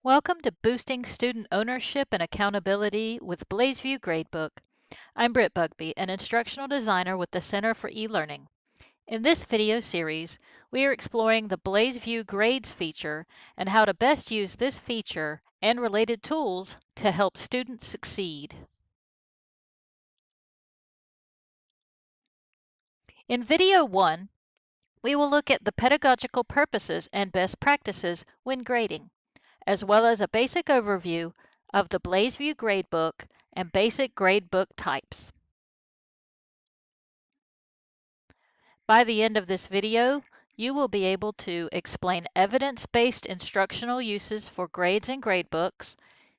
Welcome to Boosting Student Ownership and Accountability with BlazeVIEW Gradebook. I'm Britt Bugbee, an instructional designer with the Center for E-Learning. In this video series, we are exploring the BlazeVIEW Grades feature and how to best use this feature and related tools to help students succeed. In video 1, we will look at the pedagogical purposes and best practices when grading, as well as a basic overview of the BlazeVIEW Gradebook and basic gradebook types. By the end of this video, you will be able to explain evidence-based instructional uses for grades and gradebooks,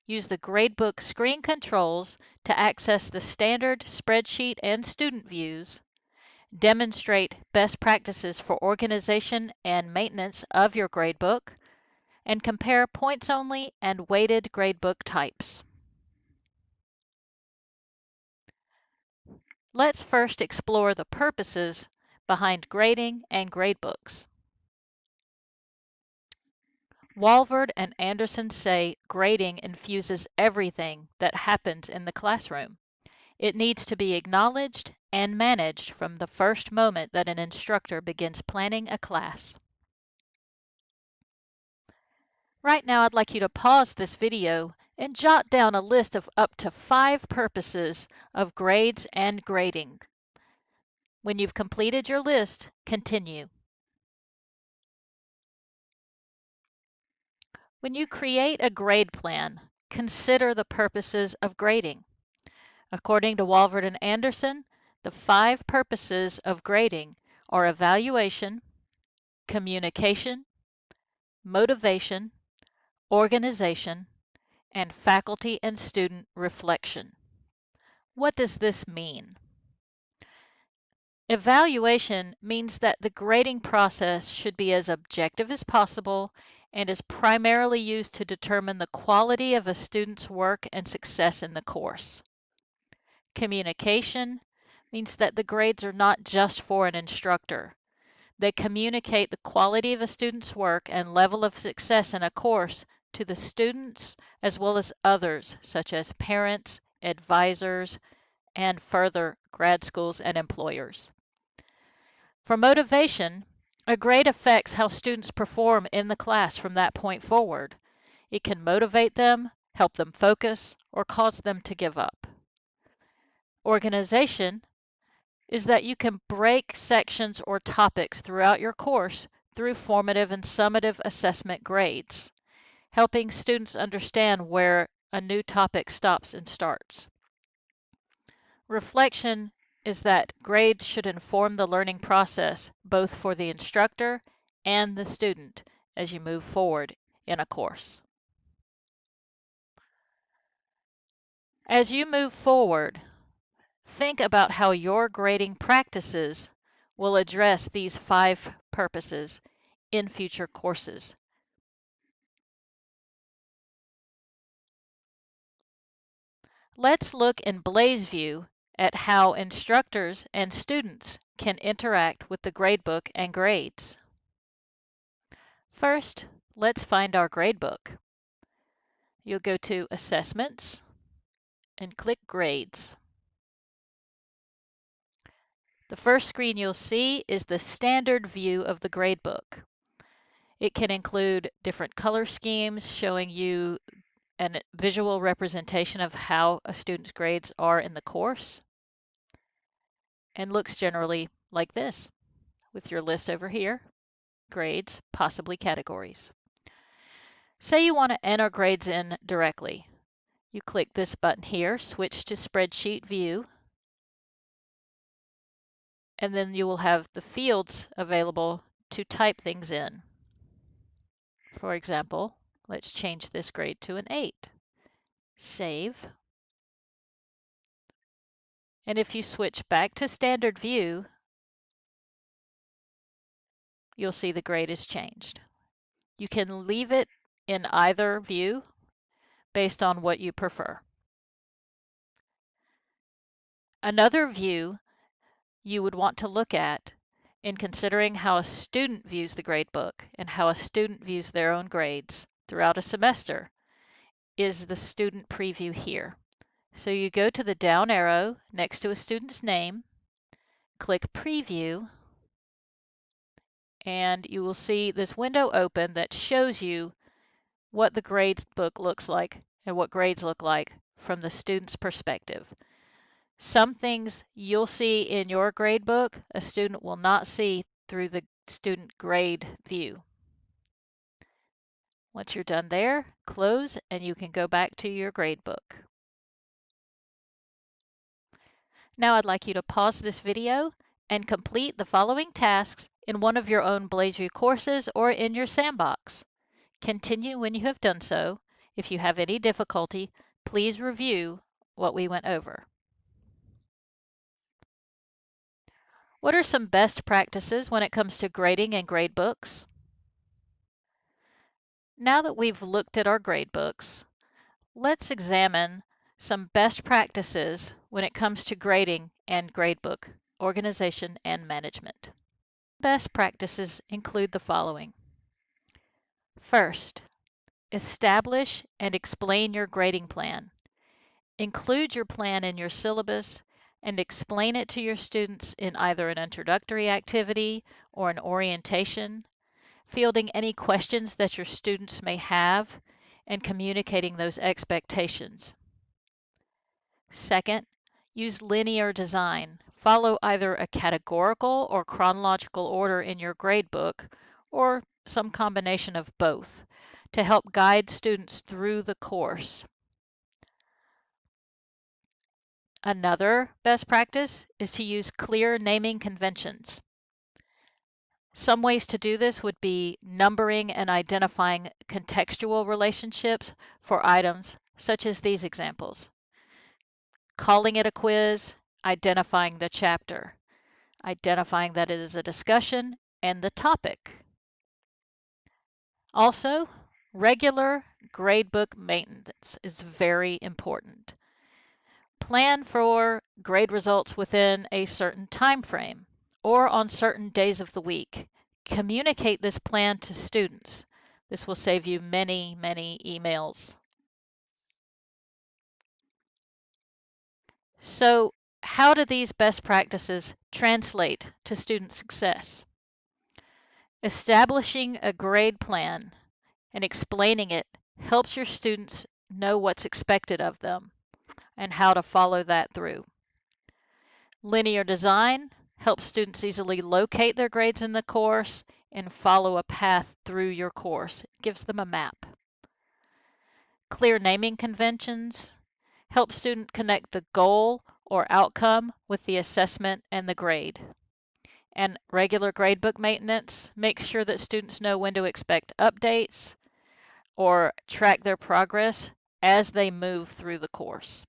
use the gradebook screen controls to access the standard spreadsheet and student views, demonstrate best practices for organization and maintenance of your gradebook, and compare points-only and weighted gradebook types. Let's first explore the purposes behind grading and gradebooks. Walvard and Anderson say grading infuses everything that happens in the classroom. It needs to be acknowledged and managed from the first moment that an instructor begins planning a class. Right now, I'd like you to pause this video and jot down a list of up to 5 purposes of grades and grading. When you've completed your list, continue. When you create a grade plan, consider the purposes of grading. According to Walvard and Anderson, the 5 purposes of grading are evaluation, communication, motivation, organization, and faculty and student reflection. What does this mean? Evaluation means that the grading process should be as objective as possible and is primarily used to determine the quality of a student's work and success in the course. Communication means that the grades are not just for an instructor. They communicate the quality of a student's work and level of success in a course to the students as well as others, such as parents, advisors, and further grad schools and employers. For motivation, a grade affects how students perform in the class from that point forward. It can motivate them, help them focus, or cause them to give up. Organization is that you can break sections or topics throughout your course through formative and summative assessment grades, helping students understand where a new topic stops and starts. Reflection is that grades should inform the learning process both for the instructor and the student as you move forward in a course. As you move forward, think about how your grading practices will address these 5 purposes in future courses. Let's look in BlazeVIEW at how instructors and students can interact with the gradebook and grades. First, let's find our gradebook. You'll go to Assessments and click Grades. The first screen you'll see is the standard view of the gradebook. It can include different color schemes showing you a visual representation of how a student's grades are in the course, and looks generally like this, with your list over here, grades, possibly categories. Say you want to enter grades in directly. You click this button here, switch to Spreadsheet View, and then you will have the fields available to type things in. For example, let's change this grade to an 8. Save. And if you switch back to standard view, you'll see the grade is changed. You can leave it in either view based on what you prefer. Another view you would want to look at in considering how a student views the gradebook and how a student views their own grades throughout a semester is the student preview here. So you go to the down arrow next to a student's name, click Preview, and you will see this window open that shows you what the grades book looks like and what grades look like from the student's perspective. Some things you'll see in your grade book, a student will not see through the student grade view. Once you're done there, close and you can go back to your grade book. Now I'd like you to pause this video and complete the following tasks in one of your own BlazeVIEW courses or in your sandbox. Continue when you have done so. If you have any difficulty, please review what we went over. What are some best practices when it comes to grading and gradebooks? Now that we've looked at our gradebooks, let's examine some best practices when it comes to grading and gradebook organization and management. Best practices include the following. First, establish and explain your grading plan. Include your plan in your syllabus and explain it to your students in either an introductory activity or an orientation, fielding any questions that your students may have and communicating those expectations. Second, use linear design. Follow either a categorical or chronological order in your gradebook or some combination of both to help guide students through the course. Another best practice is to use clear naming conventions. Some ways to do this would be numbering and identifying contextual relationships for items, such as these examples. Calling it a quiz, identifying the chapter, identifying that it is a discussion, and the topic. Also, regular gradebook maintenance is very important. Plan for grade results within a certain time frame or on certain days of the week. Communicate this plan to students. This will save you many, many emails. So, how do these best practices translate to student success? Establishing a grade plan and explaining it helps your students know what's expected of them and how to follow that through. Linear design helps students easily locate their grades in the course and follow a path through your course. It gives them a map. Clear naming conventions help students connect the goal or outcome with the assessment and the grade. And regular gradebook maintenance makes sure that students know when to expect updates or track their progress as they move through the course.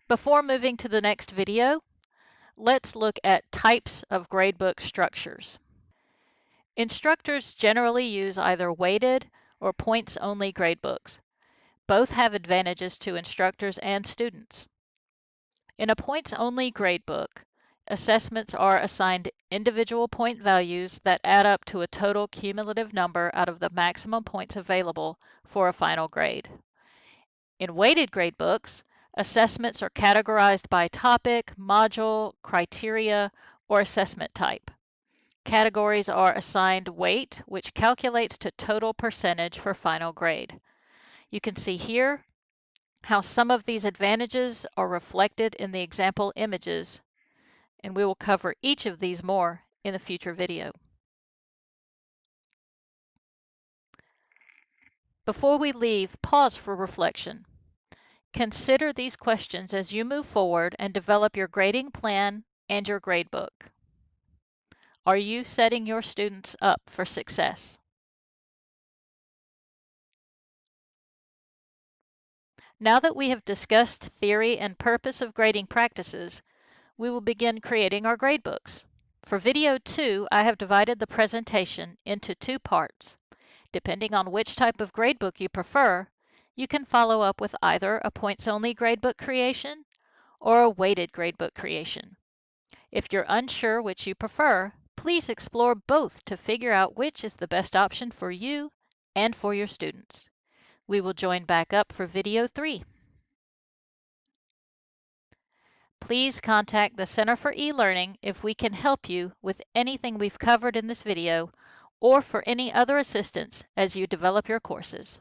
Before moving to the next video, let's look at types of gradebook structures. Instructors generally use either weighted or points-only gradebooks. Both have advantages to instructors and students. In a points-only gradebook, assessments are assigned individual point values that add up to a total cumulative number out of the maximum points available for a final grade. In weighted gradebooks, assessments are categorized by topic, module, criteria, or assessment type. Categories are assigned weight, which calculates to total percentage for final grade. You can see here how some of these advantages are reflected in the example images, and we will cover each of these more in a future video. Before we leave, pause for reflection. Consider these questions as you move forward and develop your grading plan and your gradebook. Are you setting your students up for success? Now that we have discussed theory and purpose of grading practices, we will begin creating our gradebooks. For video 2, I have divided the presentation into 2 parts. Depending on which type of gradebook you prefer, you can follow up with either a points-only gradebook creation or a weighted gradebook creation. If you're unsure which you prefer, Please explore both to figure out which is the best option for you and for your students. We will join back up for video 3. Please contact the Center for E-Learning if we can help you with anything we've covered in this video or for any other assistance as you develop your courses.